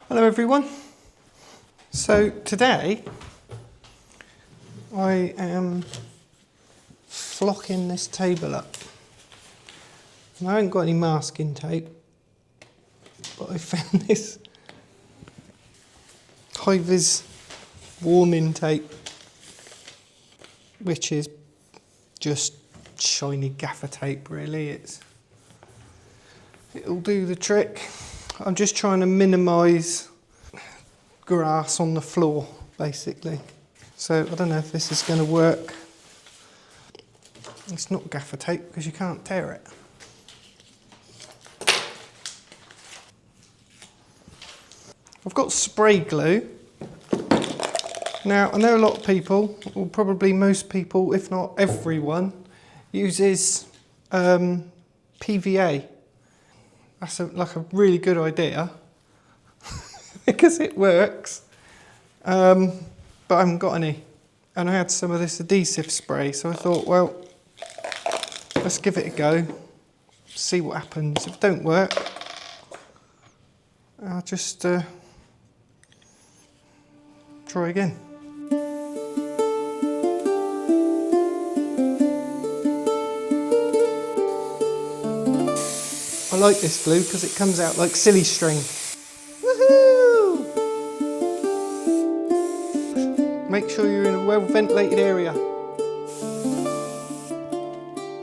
Hello everyone. So today I am flocking this table up. And I haven't got any masking tape, but I found this high-vis warming tape, which is just shiny gaffer tape really. It'll do the trick. I'm just trying to minimise grass on the floor, basically. So I don't know if this is going to work. It's not gaffer tape because you can't tear it. I've got spray glue. Now, I know a lot of people, or probably most people, if not everyone, uses PVA. That's like a really good idea because it works, but I haven't got any. And I had some of this adhesive spray, so I thought, well, let's give it a go, see what happens. If it don't work, I'll just try again. I like this glue because it comes out like silly string. Woohoo! Make sure you're in a well ventilated area.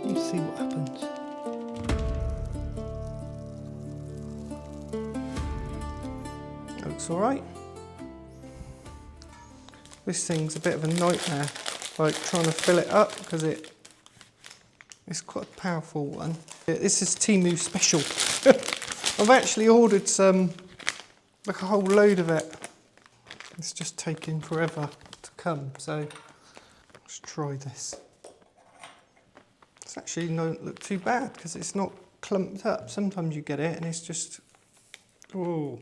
You see what happens. Looks alright. This thing's a bit of a nightmare, like trying to fill it up because it's quite a powerful one. This is Temu Special. I've actually ordered some, like a whole load of it. It's just taking forever to come, so let's try this. It's actually don't look too bad because it's not clumped up. Sometimes you get it and it's just, oh.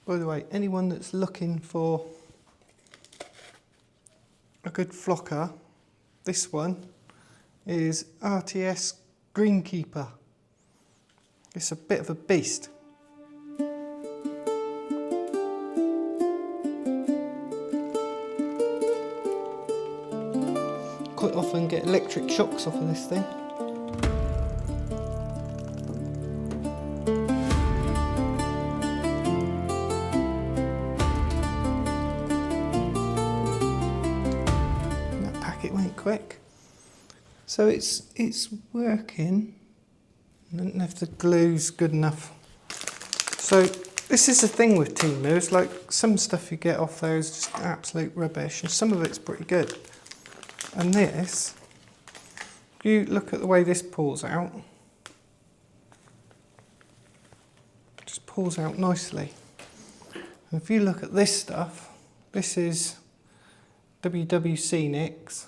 By the way, anyone that's looking for a good flocker, this one is RTS Greenkeeper. It's a bit of a beast. Quite often get electric shocks off of this thing. That packet went quick. So it's working. I don't know if the glue's good enough. So this is the thing with Temu. It's like some stuff you get off there is just absolute rubbish, and some of it's pretty good. And this, if you look at the way this pulls out, it just pulls out nicely. And if you look at this stuff, this is WWC Nicks,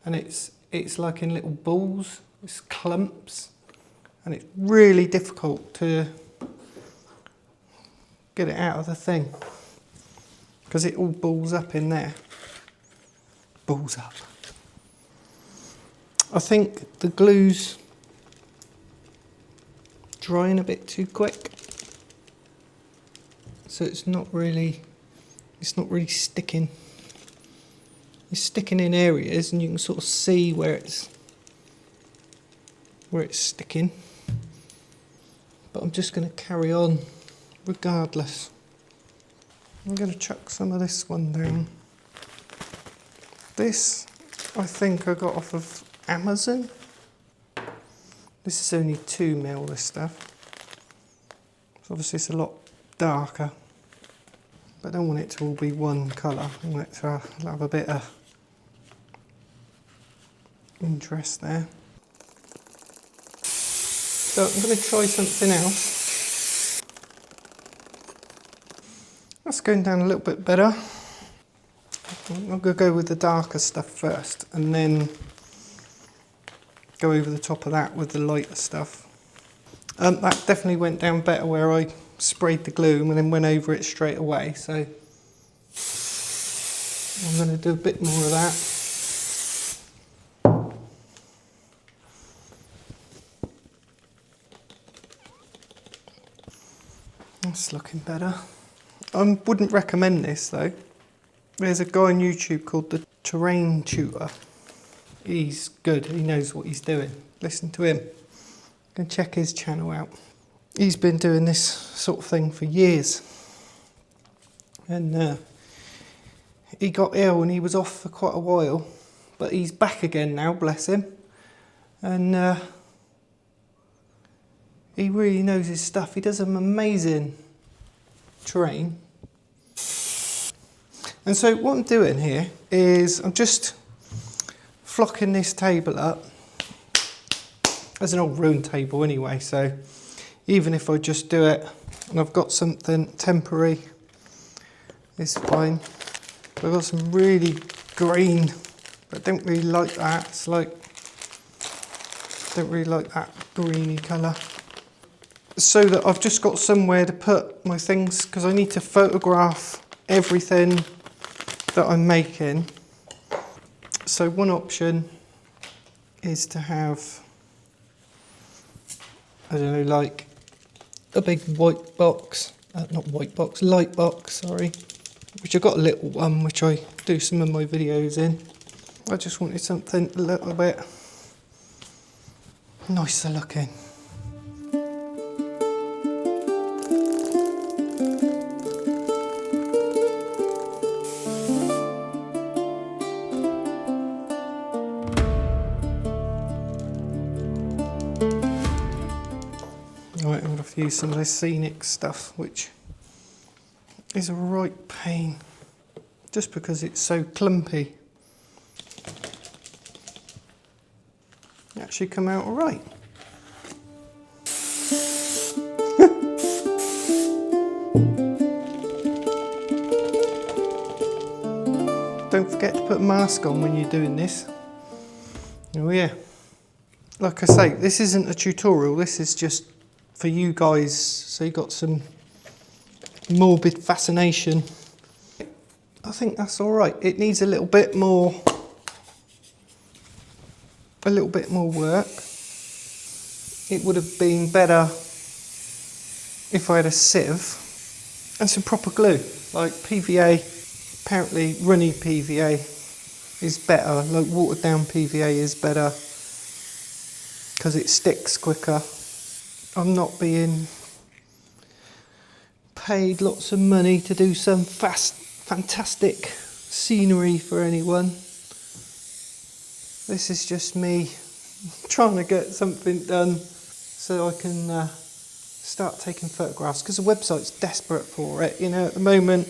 and it's like in little balls, it's clumps, and it's really difficult to get it out of the thing because it all balls up in there. Balls up. I think the glue's drying a bit too quick, so it's not really sticking. It's sticking in areas and you can sort of see where it's sticking, but I'm just going to carry on regardless. I'm going to chuck some of this one down. This I think I got off of Amazon. This is only 2mm, this stuff, so obviously it's a lot darker, but I don't want it to all be one colour. I want it to have a bit of interest there. So I'm going to try something else. That's going down a little bit better. I'm going to go with the darker stuff first and then go over the top of that with the lighter stuff. That definitely went down better where I sprayed the glue and then went over it straight away, so I'm going to do a bit more of that. That's looking better. I wouldn't recommend this though. There's a guy on YouTube called the Terrain Tutor. He's good, he knows what he's doing. Listen to him. Go and check his channel out. He's been doing this sort of thing for years. And he got ill and he was off for quite a while. But he's back again now, bless him. And he really knows his stuff. He does some amazing terrain. And so what I'm doing here is I'm just flocking this table up. There's an old ruined table anyway, so even if I just do it and I've got something temporary, it's fine. I've got some really green, but I don't really like that. It's like, I don't really like that greeny colour. So that I've just got somewhere to put my things, because I need to photograph everything that I'm making. So one option is to have, I don't know, like a big white box, not white box, light box, sorry, which I've got a little one which I do some of my videos in. I just wanted something a little bit nicer looking. Right, I'm going to have to use some of this scenic stuff, which is a right pain, just because it's so clumpy. It actually come out all right. Don't forget to put a mask on when you're doing this. Oh yeah. Like I say, this isn't a tutorial, this is just for you guys, so you got some morbid fascination. I think that's all right. It needs a little bit more work. It would have been better if I had a sieve and some proper glue, like PVA. Apparently runny PVA is better, like watered down PVA is better because it sticks quicker. I'm not being paid lots of money to do some fantastic scenery for anyone. This is just me trying to get something done so I can start taking photographs, because the website's desperate for it. You know, at the moment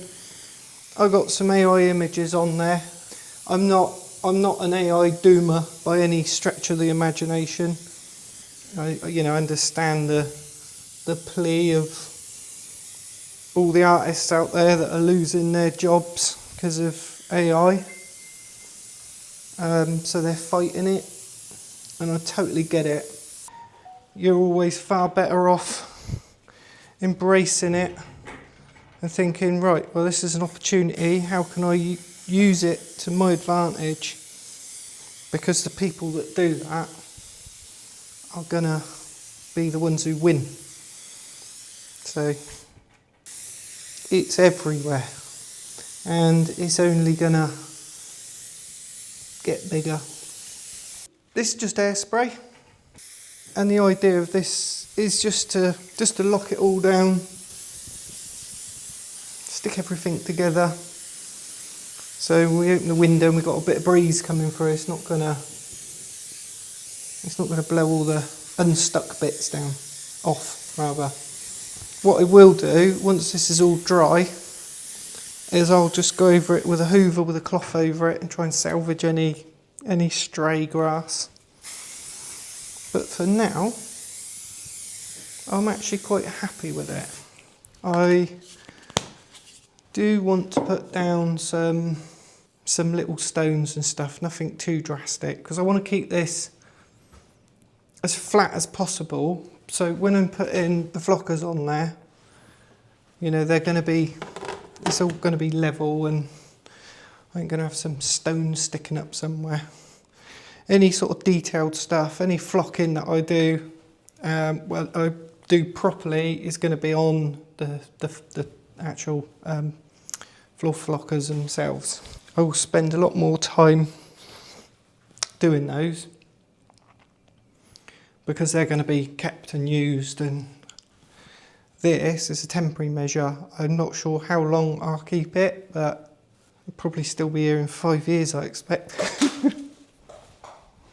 I got some AI images on there. I'm not an AI doomer by any stretch of the imagination. I understand the plea of all the artists out there that are losing their jobs because of AI. So they're fighting it, and I totally get it. You're always far better off embracing it and thinking, right, well, this is an opportunity. How can I use it to my advantage? Because the people that do that are gonna be the ones who win. So it's everywhere, and it's only gonna get bigger. This is just airspray, and the idea of this is just to lock it all down, stick everything together. So we open the window and we've got a bit of breeze coming through. It's not gonna blow all the unstuck bits down, off rather. What I will do, once this is all dry, is I'll just go over it with a hoover with a cloth over it and try and salvage any stray grass. But for now, I'm actually quite happy with it. I do want to put down some little stones and stuff, nothing too drastic, because I want to keep this as flat as possible. So when I'm putting the flockers on there, you know, it's all going to be level, and I'm going to have some stones sticking up somewhere. Any sort of detailed stuff, any flocking that I do, well, I do properly is going to be on the actual floor flockers themselves. I will spend a lot more time doing those because they're going to be kept and used, and this is a temporary measure. I'm not sure how long I'll keep it, but I'll probably still be here in 5 years, I expect.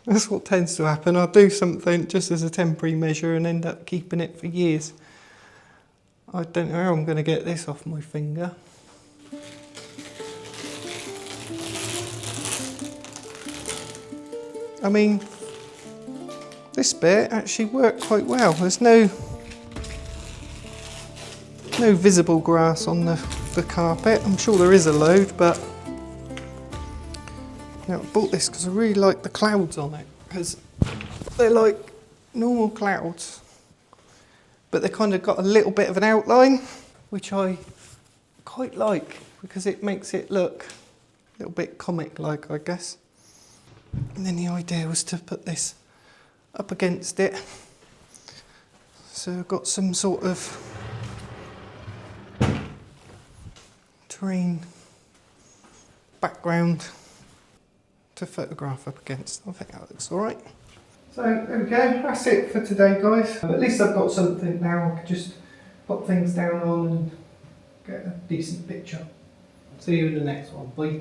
That's what tends to happen. I'll do something just as a temporary measure and end up keeping it for years. I don't know how I'm going to get this off my finger. I mean, this bit actually worked quite well. There's no visible grass on the carpet. I'm sure there is a load, but I bought this because I really like the clouds on it, because they're like normal clouds, but they kind of got a little bit of an outline, which I quite like because it makes it look a little bit comic-like, I guess. And then the idea was to put this up against it, so I've got some sort of terrain background to photograph up against. I think that looks alright. So there we go, that's it for today, guys. At least I've got something now I can just put things down on and get a decent picture. See you in the next one, bye.